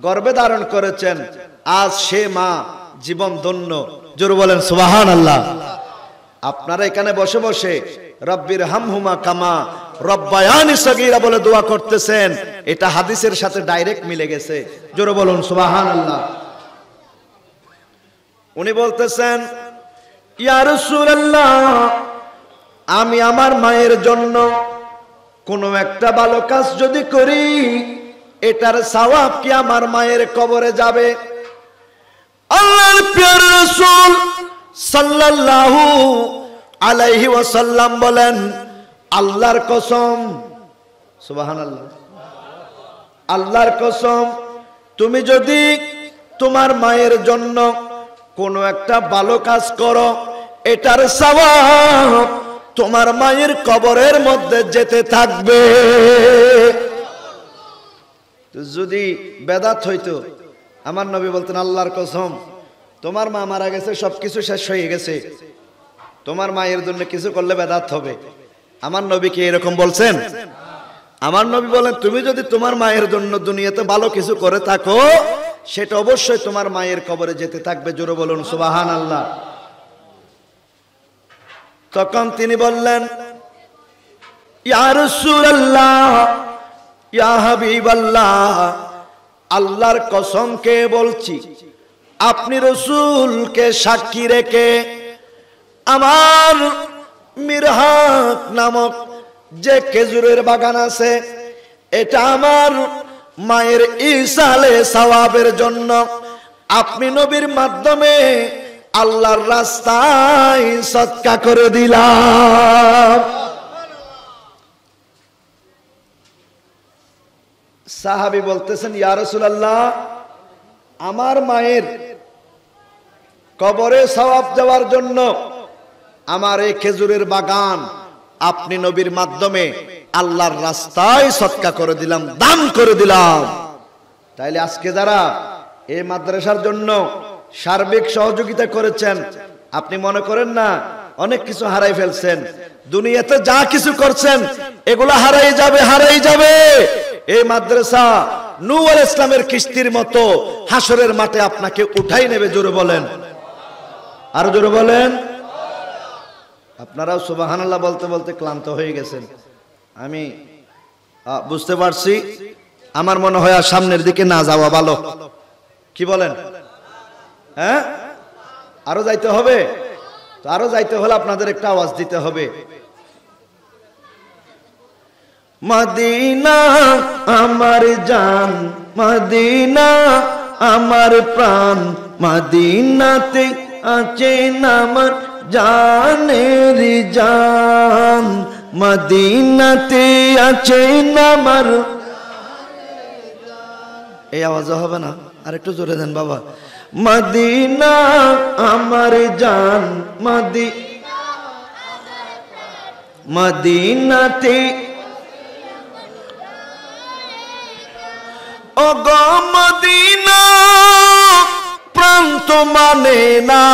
গর্ভে ধারণ করেছেন, আজ সে মা জীবন ধন্য। জোরে বলেন সুবহানাল্লাহ। আপনারা এখানে বসে বসে রব্বির হামহুমা কামা রব্বায়ানি সগীরা বলে দোয়া করতেছেন, এটা হাদিসের সাথে ডাইরেক্ট মিলে গেছে। জোরে বলুন সুবহানাল্লাহ। উনি বলতেছেন, ইয়া রাসূলুল্লাহ, আমি আমার মায়ের জন্য কোনো একটা ভালো কাজ যদি করি, এটার সওয়াব কি আমার মায়ের কবরে যাবে? আল্লাহর প্রিয় রাসূল সাল্লাল্লাহু আলাইহি ওয়াসাল্লাম বলেন, আল্লাহর কসম, সুবহানাল্লাহ, আল্লাহর কসম, তুমি যদি তোমার মায়ের জন্য কোনো একটা ভালো কাজ করো, এটার সওয়াব তোমার মায়ের কবরের মধ্যে যেতে থাকবে। যদি বেদাত হইতো, আমার নবী বলতেন, আল্লাহর কসম, তোমার মা মারা গেছে, সবকিছু শেষ হয়ে গেছে, তোমার মায়ের জন্য কিছু করলে বেদাত হবে। আমার নবী কি এরকম বলছেন? আমার নবী বলেন, তুমি যদি তোমার মায়ের জন্য দুনিয়াতে ভালো কিছু করে থাকো, সেটা অবশ্যই তোমার মায়ের কবরে যেতে থাকবে। জোরে বলুন সুবহানাল্লাহ। তখন তিনি বললেন, ইয়া রাসূলুল্লাহ, ইয়া হাবিবাল্লাহ, আল্লাহর কসম কে বলছি, আপনি রাসূলকে সাক্ষী রেখে আমার মিরহাক নামক যে খেজুরের বাগান আছে, এটা আমার মায়ের ইসালে সওয়াবের জন্য আপনি নবীর মাধ্যমে আল্লাহর রাস্তায় সদকা করে দিলাম। সাহাবী বলতেছেন, ইয়া রাসূলুল্লাহ, আমার মায়ের কবরে সওয়াব যাওয়ার জন্য আমার এই খেজুরের বাগান আপনি নবীর মাধ্যমে আল্লাহর রাস্তায় সদকা করে দিলাম, দান করে দিলাম। তাইলে আজকে যারা এই মাদ্রাসার জন্য সার্বিক সহযোগিতা করেছেন, আপনি মনে করেন না অনেক কিছু হারাই ফেলছেন? দুনিয়াতে যা কিছু করছেন এগুলো হারাই যাবে, হারাই যাবে। এই মাদ্রাসা নূহ আলাইহিস সালামের কিস্তির মতো হাসরের মাঠে আপনাকে উঠাই নেবে। জোরে বলেন, আরো জোরে বলেন। আপনারাও সুবহানাল্লাহ বলতে বলতে ক্লান্ত হয়ে গেছেন, আমি বুঝতে পারছি। আমার মনে হয় আর সামনের দিকে না যাওয়া ভালো। কি বলেন? হ্যাঁ, আরো যাইতে হবে। তো আরো যাইতে হলে আপনাদের একটা আওয়াজ দিতে হবে। মদিনা আমার জান, মদিনা আমার প্রাণ, মদিনাতে আছে আমার জানের জান, মদিনাতে আছে আমার। এই আওয়াজ হবে না, আর একটু জোরে দেন বাবা। মদিনা আমার জান, মদিনাতে ও গো মদিনা প্রাণ তো মানে না,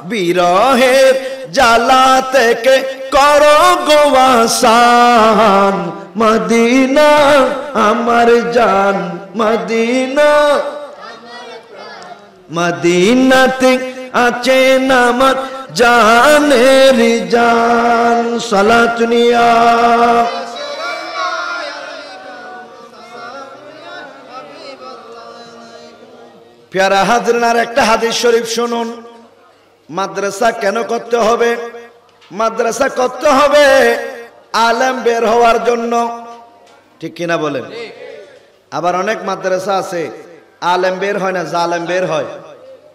বিরহের জ্বালা থেকে করো গো আসান, মদিনা আমার জান, মদিনা, মদিনাতে আছে আমার জানের জান। সালাত নিয়া প্যারা হাজরিন, আর একটা হাদিস শরীফ শুনুন। মাদ্রাসা কেন করতে হবে? মাদ্রাসা করতে হবে আলেম বের হওয়ার জন্য, ঠিক কিনা বলেন? আবার অনেক মাদ্রাসা আছে আলেম বের হয় না, জালেম বের হয়।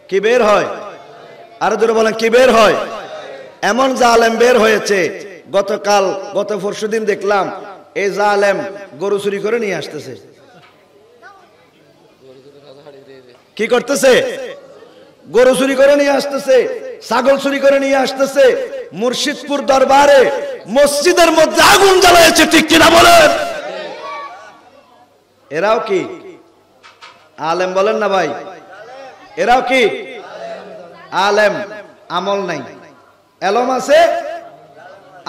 কি বের হয়? আরো জোরে বলেন, কি বের হয়? এমন জালেম বের হয়েছে, গত পরশুদিন দেখলাম এই জালেম গরু চুরি করে নিয়ে আসতেছে। কি করতেছে? গরু চুরি করে নিয়ে আসতেছে, ছাগল চুরি করে নিয়ে আসতেছে। মুর্শিদপুর দরবারে মসজিদের মধ্যে আগুন জ্বালায়েছে, ঠিক কিনা বলেন? এরাও কি আলেম? বলেন না ভাই, এরাও কি আলেম? আমল নাই, এলম আছে,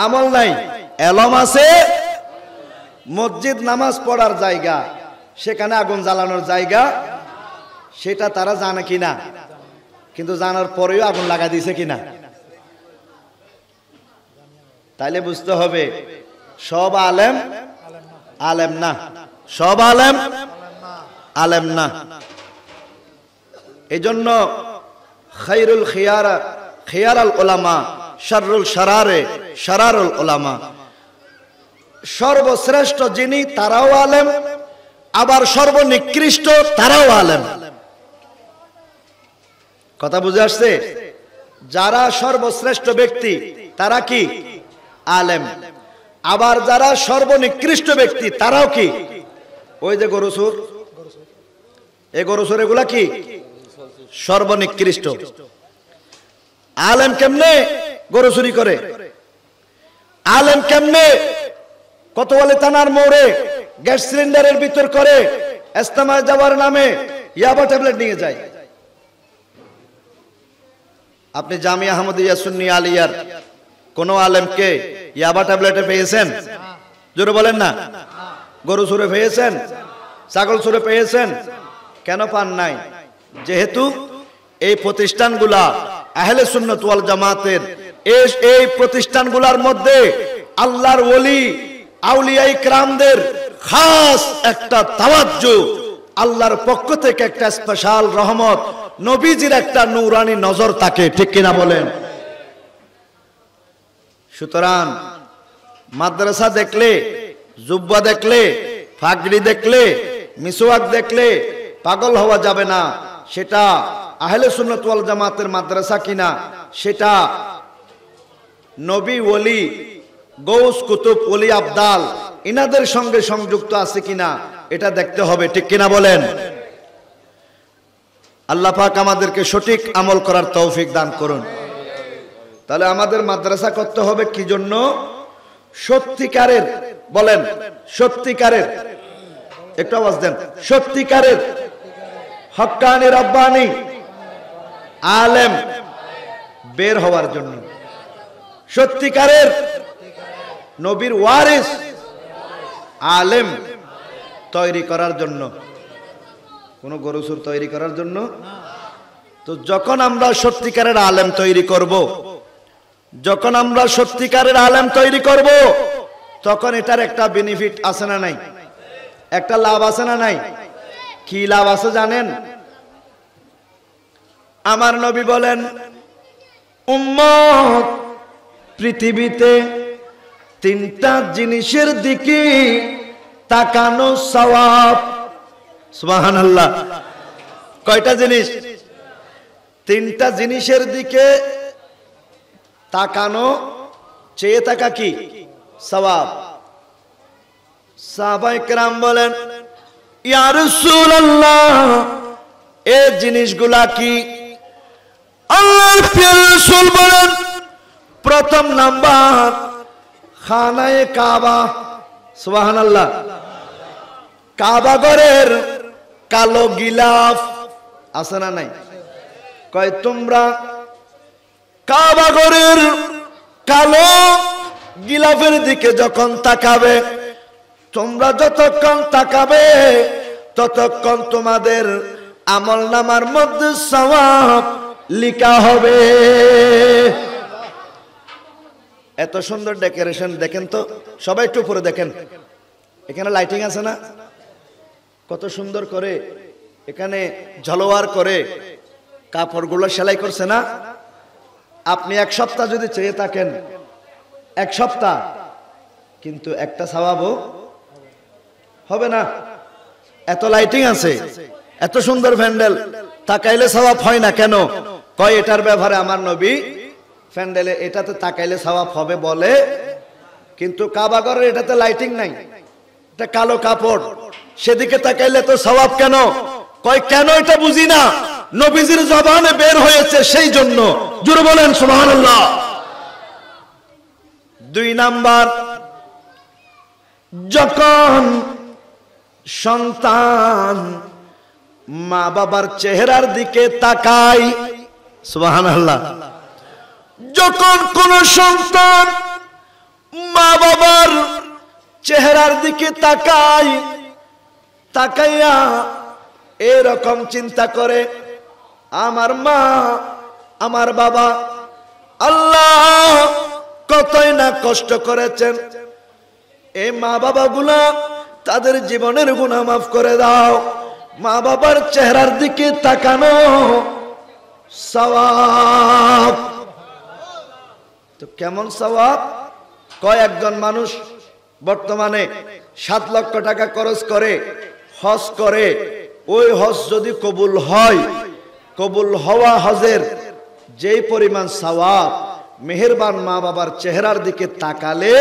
আমল নাই। এলম আছে, মসজিদ নামাজ পড়ার জায়গা, সেখানে আগুন জ্বালানোর জায়গা, সেটা তারা জানে কিনা, কিন্তু জানার পরেও আগুন লাগা দিয়েছে কিনা। তাইলে বুঝতে হবে সব আলেম আলেম না, সব আলেম আলেম না। এই জন্য খায়রুল খিয়ারাল উলামা শাররুল শারারুল উলামা, সর্বশ্রেষ্ঠ যিনি তারাও আলেম, আবার সর্বনিকৃষ্ট তারাও আলেম। কথা বুঝে আসছে? যারা সর্বশ্রেষ্ঠ ব্যক্তি তারা কি আলেম, আবার যারা সর্বনিকৃষ্ট ব্যক্তি তারাও কি? ওই যে গরুসুর, এই গরুসুর এগুলা কি সর্বনিকৃষ্ট। আলেম কেমনে গরু চুরি করে? আলেম কেমনে কোতোয়ালি থানার মোড়ে গ্যাস সিলিন্ডারের ভিতর করে ইস্তেমায় যাওয়ার নামে ইয়াবা ট্যাবলেট নিয়ে যায়? আপনি জামিয়া আহমদিয়া সুন্নি আলিয়ার কোন আলেমকে ইয়াবা ট্যাবলেটে পেয়েছেন? জোরে বলেন না। গরু চুরে পেয়েছেন? ছাগল চুরে পেয়েছেন? কেন পান নাই? যেহেতু এই প্রতিষ্ঠানগুলা আহলে সুন্নাত ওয়াল জামাতের, এই প্রতিষ্ঠানগুলোর মধ্যে আল্লাহর ওলি আউলিয়া ইকরামদের খাস একটা তাওয়াজ্জু, আল্লাহর পক্ষ থেকে একটা স্পেশাল রহমত, নবীজির একটা নূরানি নজর থাকে, ঠিক কিনা বলেন? সুতরাং মাদ্রাসা দেখলে, জুব্বা দেখলে, ফাগড়ি দেখলে, মিসওয়াক দেখলে পাগল হওয়া যাবে না। সেটা আহলে সুন্নাত ওয়াল জামাতের মাদ্রাসা কিনা, সেটা নবী ওলি গৌস কুতুব ওলি আবদাল ইনাদের সঙ্গে সংযুক্ত আছে কিনা এটা দেখতে হবে, ঠিক কিনা বলেন? আল্লাহ পাক আমাদেরকে সঠিক আমল করার তৌফিক দান করুন। তাহলে আমাদের মাদ্রাসা করতে হবে কি জন্য? সত্যিকারের, বলেন সত্যিকারের, একটু আওয়াজ দেন, সত্যিকারের হক্কানি রব্বানি আলেম বের হওয়ার জন্য, সত্যিকারের নবীর ওয়ারিস আলেম তৈরি করার জন্য, কোন গরুসুর তৈরি করার জন্য। তো যখন আমরা সত্যিকারের আলেম তৈরি করব, যখন আমরা সত্যিকারের আলেম তৈরি করব, তখন এটার একটা বেনিফিট আছে না নাই? একটা লাভ আছে না নাই? কি লাভ আছে জানেন? আমার নবী বলেন, উম্মত পৃথিবীতে তিনটা জিনিসের দিকে তাকানো সওয়াব। সুবহানাল্লাহ। কয়টা জিনিস? তিনটা জিনিসের দিকে তাকানো, চেয়ে থাকা কি সওয়াব। সাহাবায়ে কেরাম বলেন, ইয়া রাসূলুল্লাহ, এই জিনিসগুলা কি? আল্লাহর প্রিয় রাসূল বলেন, প্রথম নাম্বার খানায়ে কাবা। সুবহানাল্লাহ। কাবা ঘরের কালো গিলাফ আছে না নাই? কয় তোমরা কাবা ঘরের কালো গিলাফের দিকে যখন তাকাবে, তোমরা যতক্ষণ তাকাবে ততক্ষণ তোমাদের আমলনামার মধ্যে সওয়াব লিখা হবে। এত সুন্দর ডেকোরেশন দেখেন তো, সবাই একটু উপরে দেখেন, এখানে লাইটিং আছে না? কত সুন্দর করে এখানে ঝলওয়ার করে কাপড়গুলো সেলাই করছে না? আপনি এক সপ্তাহ যদি চেয়ে থাকেন, এক সপ্তাহ, কিন্তু একটা সওয়াবও হবে না। এত লাইটিং আছে, এত সুন্দর প্যান্ডেল, তাকাইলে সওয়াব হয় না কেন? কয় এটার ব্যাপারে আমার নবী প্যান্ডেলে এটাতে তাকাইলে সওয়াব হবে বলে, কিন্তু কাবা ঘরের এটাতে লাইটিং নাই, এটা কালো কাপড়, সেদিকে তাকাইলে তো সওয়াব কেন? কয় কেন এটা বুঝি না, নবীজির জবানে বের হয়েছে সেই জন্য। জোরে বলেন সুবহানাল্লাহ। 2 নাম্বার, যখন সন্তান মা বাবার চেহারার দিকে তাকায়, সুবহানাল্লাহ, যখন কোন সন্তান মা বাবার চেহারার দিকে তাকায়, তাকাইয়া এরকম চিন্তা করে, আমার মা আমার বাবা আল্লাহ কতই না কষ্ট করেছেন, এই মা বাবাগুলা তাদের জীবনের গুনাহ মাফ করে দাও। মা বাবার চেহারার দিকে তাকানো সওয়াব। তো কেমন সওয়াব? কয় একজন মানুষ বর্তমানে 7 লক্ষ টাকা খরচ করে হজ করে, ওই হজ যদি কবুল হয়, কবুল হওয়া হজের যেই পরিমাণ সওয়াব, মেহেরবান মা বাবার চেহারার দিকে তাকালে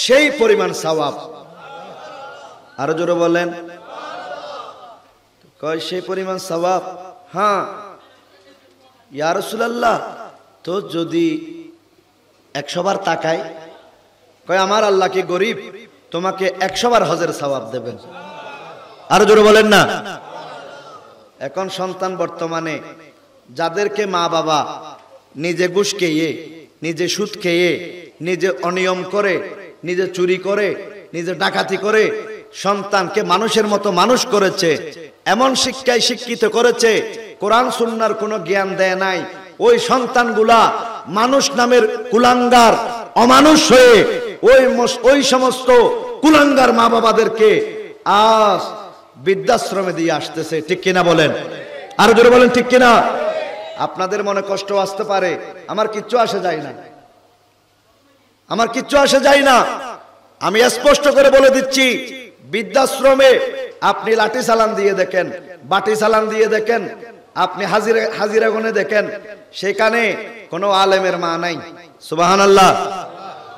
সেই পরিমাণ সওয়াব। আরো জোরে বলেন, কয় সেই পরিমাণ সওয়াব? হ্যাঁ। ইয়া রাসূলুল্লাহ, তো যদি 100 বার তাকায়? কয় আমার আল্লাহ কি গরিব, তোমাকে 100 বার হজের সওয়াব দেবেন। আরো জোরে বলেন না। এখন সন্তান বর্তমানে যাদেরকে মা বাবা নিজে ঘুষ খেয়ে, নিজে সুদ খেয়ে, নিজে অনিয়ম করে, নিজে চুরি করে, নিজে ডাকাতি করে সন্তানকে মানুষের মতো মানুষ করেছে, এমন শিক্ষায় শিক্ষিত করেছে, কোরআন সুন্নাহর কোনো জ্ঞান দেয় নাই, ওই সন্তানগুলা মানুষ নামের কুলাঙ্গার অমানুষ হয়ে ওই সমস্ত কুলাঙ্গার মা বাবাদেরকে আজ বৃদ্ধাশ্রমে দিয়ে আসতেছে। ঠিক কিনা বলেন? আরো জোরে বলেন ঠিক কিনা? আপনাদের মনে কষ্ট আসতে পারে, আমার কিচ্ছু আসে যায় না, আমার কিচ্ছু আসে যায় না। আমি স্পষ্ট করে বলে দিচ্ছি, বৃদ্ধাশ্রমে আপনি লাঠি চালান দিয়ে দেখেন, বাটি চালান দিয়ে দেখেন, আপনি হাজিরা গুনে দেখেন, সেখানে কোনো আলেমের মা নাই। সুবহানাল্লাহ।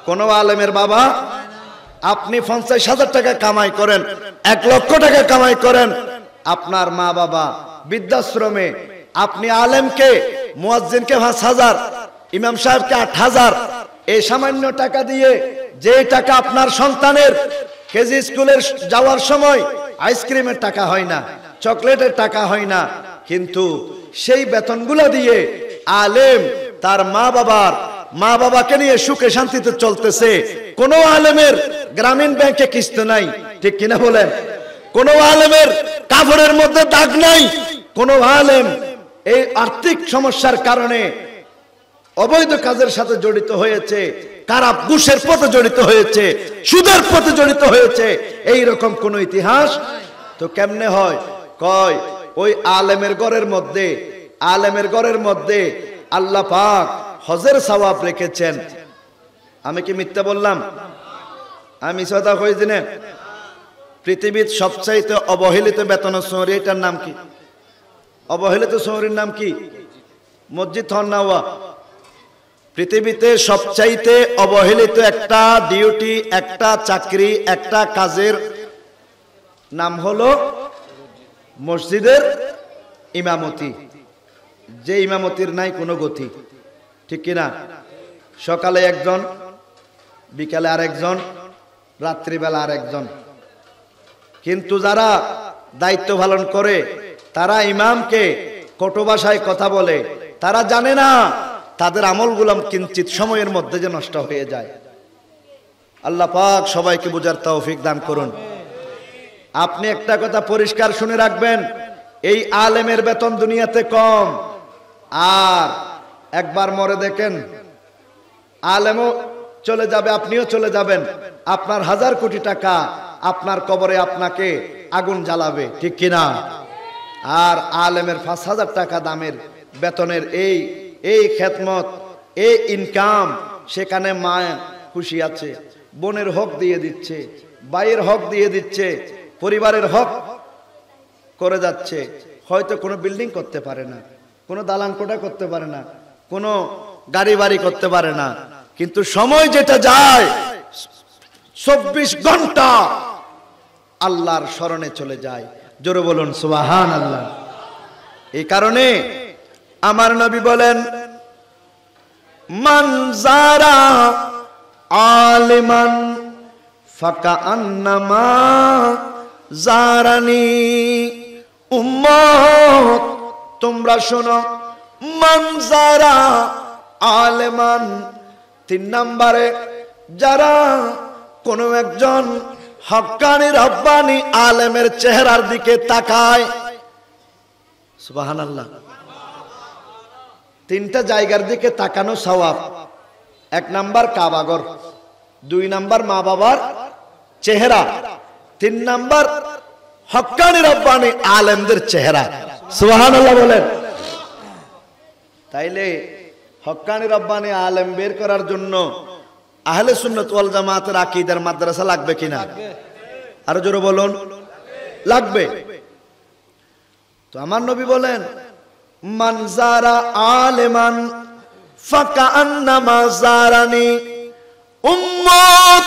কোনো আলেমের বাবা। আপনি 50,000 টাকা কামাই করেন, 1 লক্ষ টাকা কামাই করেন, আপনার মা বাবা বৃদ্ধাশ্রমে, আপনি আলেমকে মুয়াজ্জিনকে 5,000, ইমাম সাহেবকে 8,000, এই সামান্য টাকা দিয়ে, যে টাকা আপনার সন্তানের কেজি স্কুলে যাওয়ার সময় আইসক্রিমের টাকা হয় না, চকলেটের টাকা হয় না, কিন্তু সেই বেতনগুলো দিয়ে আলেম তার মা বাবাকে নিয়ে সুখে শান্তিতে চলতেছে। কোন আলেমের গ্রামীণ ব্যাংকে কিস্ত নাই। ঠিক কিনা বলেন? কোন আলেমের কাপড়ের মধ্যে দাগ নাই। কোন আলেম এই আর্থিক সমস্যার কারণে অবৈধ কাজের সাথে জড়িত হয়েছে, খারাপ ঘুষের পথে জড়িত হয়েছে, সুদের পথে জড়িত হয়েছে, এই রকম কোন ইতিহাস তো কেমনে হয়? কয় ওই আলেমের ঘরের মধ্যে আল্লাহ পাক হজের সওয়াব রেখেছেন। আমি কি মিথ্যা বললাম? আমি কথা কইছি না? পৃথিবীর সবচাইতে অবহেলিত বেতন শহরে, এটার নাম কি? অবহেলিত শহরের নাম কি? মসজিদ হন্নাওয়া। পৃথিবীতে সবচাইতে অবহেলিত একটা ডিউটি, একটা চাকরি, একটা কাজের নাম হলো মসজিদের ইমামতি। যে ইমামতির নাই কোনো গতি। ঠিক কিনা? সকালে একজন, বিকালে আরেকজন, রাত্রিবেলা আরেকজন। কিন্তু যারা দায়িত্ব পালন করে তারা ইমামকে কটু ভাষায় কথা বলে, তারা জানে না তাদের আমলগুলো কিঞ্চিত সময়ের মধ্যে যে নষ্ট হয়ে যায়। আল্লাহ পাক সবাইকে বুঝার তৌফিক দান করুন। আপনি একটা কথা পরিষ্কার শুনে রাখবেন, এই আলেমের বেতন দুনিয়াতে কম, আর একবার মরে দেখেন আলেমও চলে যাবে, আপনিও চলে যাবেন, আপনার 1000 কোটি টাকা আপনার কবরে আপনাকে আগুন জ্বালাবে। ঠিক কিনা? আর আলেমের 5,000 টাকা দামের বেতনের এই খেদমত, এই ইনকাম, সেখানে মা খুশি আছে, বোনের হক দিয়ে দিচ্ছে, ভাইয়ের হক দিয়ে দিচ্ছে, পরিবারের হক করে যাচ্ছে, হয়তো কোনো বিল্ডিং করতে পারে না, কোনো দালান কোঠা করতে পারে না, কোনো গাড়ি বাড়ি করতে পারে না, কিন্তু সময় যেটা যায় 24 ঘন্টা আল্লাহর স্মরণে চলে যায়। জোরে বলুন সুবহানাল্লাহ। এই কারণে আমার নবী বলেন, মান যারা আলিমান ফাকান্নামা জারানি। উম্মত তোমরা শোনো, মান যারা আলিমান, 3 নম্বরে যারা কোনো একজন হক্কানি রব্বানি আলেমের চেহারার দিকে তাকায়। সুবহানাল্লাহ। 3টা জায়গার দিকে তাকানো সওয়াব। 1 নাম্বার কাবাগর, 2 নাম্বার মা বাবার চেহারা, 3 নাম্বার হক্কানি রব্বানি আলেমদের চেহারা। সুবহানাল্লাহ বলেন। তাইলে হক্কানি রব্বানি আলেম বের করার জন্য আহলে সুন্নাত ওয়াল জামাতের আকীদার মাদ্রাসা লাগবে কিনা? আরো জোরে বলুন, লাগবে। তো আমার নবী বলেন, মান যারা আলেমান ফাকান্নামা জারানি। উম্মত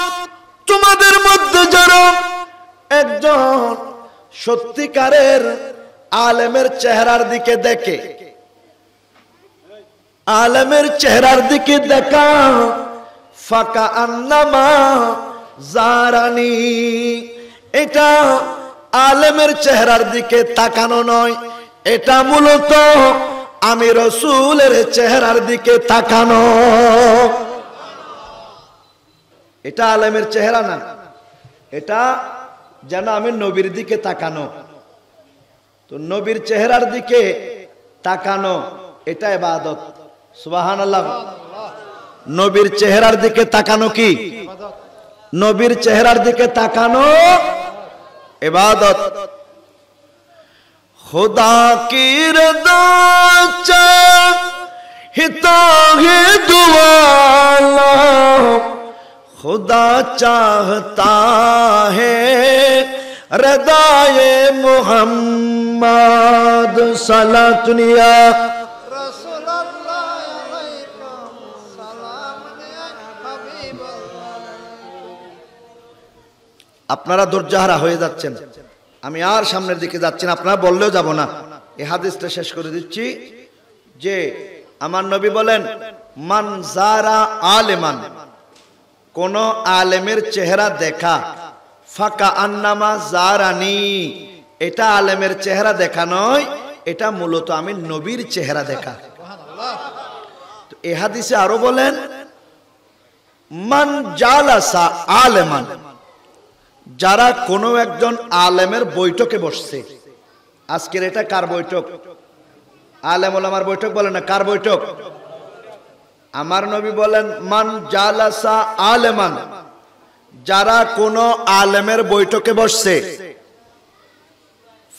তোমাদের মধ্যে যারা একজন সত্যিকারের আলেমের চেহারার দিকে দেখে, আলেমের চেহারার দিকে দেখা, ফাকান্নামা জারানি, এটা আলেমের চেহারার দিকে তাকানো নয়, এটা মূলত আমি রাসূলের চেহারার দিকে তাকানো। এটা আলেমের চেহারা না, এটা যেন আমি নবীর দিকে তাকানো। তো নবীর চেহারার দিকে তাকানো এটা ইবাদত। সুবহানাল্লাহ। নবীর চেহারার দিকে তাকানো কি? নবীর চেহারার দিকে তাকানো ইবাদত। खुदा की रज़ा चाहता है दुआला, खुदा चाहता है रज़ाए मुहम्मद सलातुनिया। আপনারা ধৈর্যহারা হয়ে যাচ্ছেন, আমি আর সামনের দিকে যাচ্ছি না, আপনারা বললেও যাব না। এই হাদিসটা শেষ করে দিচ্ছি যে আমার নবী বলেন, মান যারা আলেমান, কোন আলেমের চেহারা দেখা, ফাকা আন্নামা জারানি, এটা আলেমের চেহারা দেখা নয়, এটা মূলত আমি নবীর চেহারা দেখা। তো এই হাদিসে আরো বলেন, মান জালাসা আলেমান, যারা কোনো একজন আলেমের বৈঠকে বসছে। আজকের এটা কার বৈঠক? আলেম ওলামার বৈঠক বলে না, কার বৈঠক? আমার নবী বলেন, মান জালাসা আলেমান, যারা কোনো আলেমের বৈঠকে বসছে,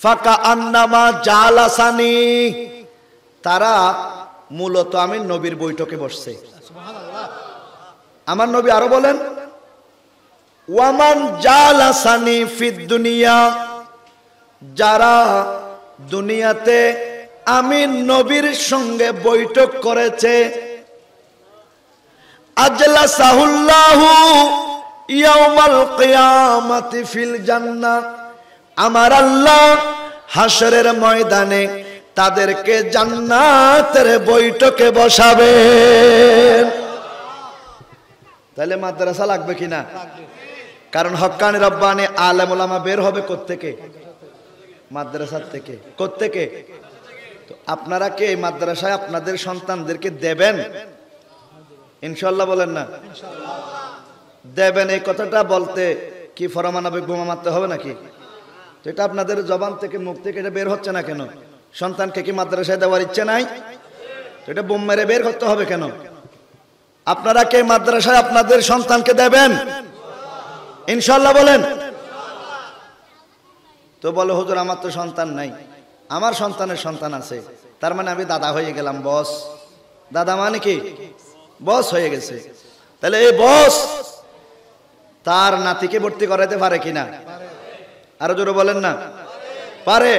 ফাকা আন্নামা জালাসানি, তারা মূলত আমি নবীর বৈঠকে বসছে। আমার নবী আরো বলেন, ওয়ামান জালাসানি ফিদ দুনিয়া, যারা দুনিয়াতে আমি নবীর সঙ্গে বৈঠক করেছে, আজলাসাহুল্লাহু ইয়াউমাল কিয়ামাতি ফিল জান্নাহ, আমার আল্লাহ হাশরের ময়দানে তাদেরকে জান্নাতের বৈঠকে বসাবেন। তাহলে মাদ্রাসা লাগবে কিনা? কারণ হক্কানি রব্বানি আলেম ওলামা বের হবে কোত্থেকে? মাদ্রাসার থেকে। কোত্থেকে? তো আপনারা কি এই মাদ্রাসায় আপনাদের সন্তানদেরকে দেবেন? ইনশাআল্লাহ বলেন না? দেবেন। এই কথাটা বলতে কি ফরমানাবে বোমা মারতে হবে নাকি? তো এটা আপনাদের জবান থেকে, মুখ থেকে এটা বের হচ্ছে না কেন? সন্তানকে কি মাদ্রাসায় দেওয়ার ইচ্ছে নাই? তো এটা বোম মেরে বের করতে হবে কেন? আপনারা কে মাদ্রাসায় আপনাদের সন্তানকে দেবেন? ইনশাআল্লাহ বলেন। তো বলে, হুজুর আমার তো সন্তান নাই। আমার সন্তানের সন্তান আছে, তার মানে আমি দাদা হয়ে গেলাম, বস। দাদা মানে কি? বস হয়ে গেছে। তাহলে এই বস তার নাতিকে ভর্তি করাতে পারে কিনা? আরো জোরে বলেন না? পারে।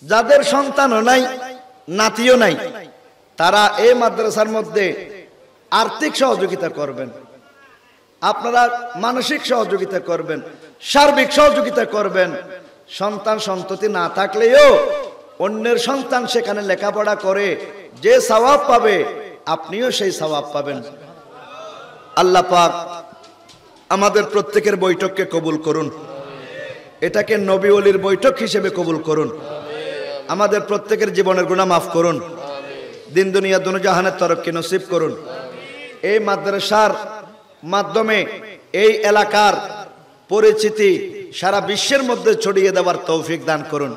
যাদের সন্তানও নাই, নাতিও নাই, তারা এই মাদ্রাসার মধ্যে আর্থিক সহযোগিতা করবেন, আপনারা মানসিক সহযোগিতা করবেন, সার্বিক সহযোগিতা করবেন। সন্তান সন্ততি না থাকলেও অন্যের সন্তান সেখানে লেখাপড়া করে যে সওয়াব পাবে, আপনিও সেই সওয়াব পাবেন। আল্লাহ পাক আমাদের প্রত্যেকের বৈঠককে কবুল করুন, এটাকে নবী ওলির বৈঠক হিসেবে কবুল করুন। আমাদের প্রত্যেকের জীবনের গুনাহ মাফ করুন, দিন দুনিয়া দুনো জাহানের তরফকে নসিব করুন। এই মাদ্রাসার মাধ্যমে এই এলাকার পরিচিতি সারা বিশ্বের মধ্যে ছড়িয়ে দেওয়ার তৌফিক দান করুন।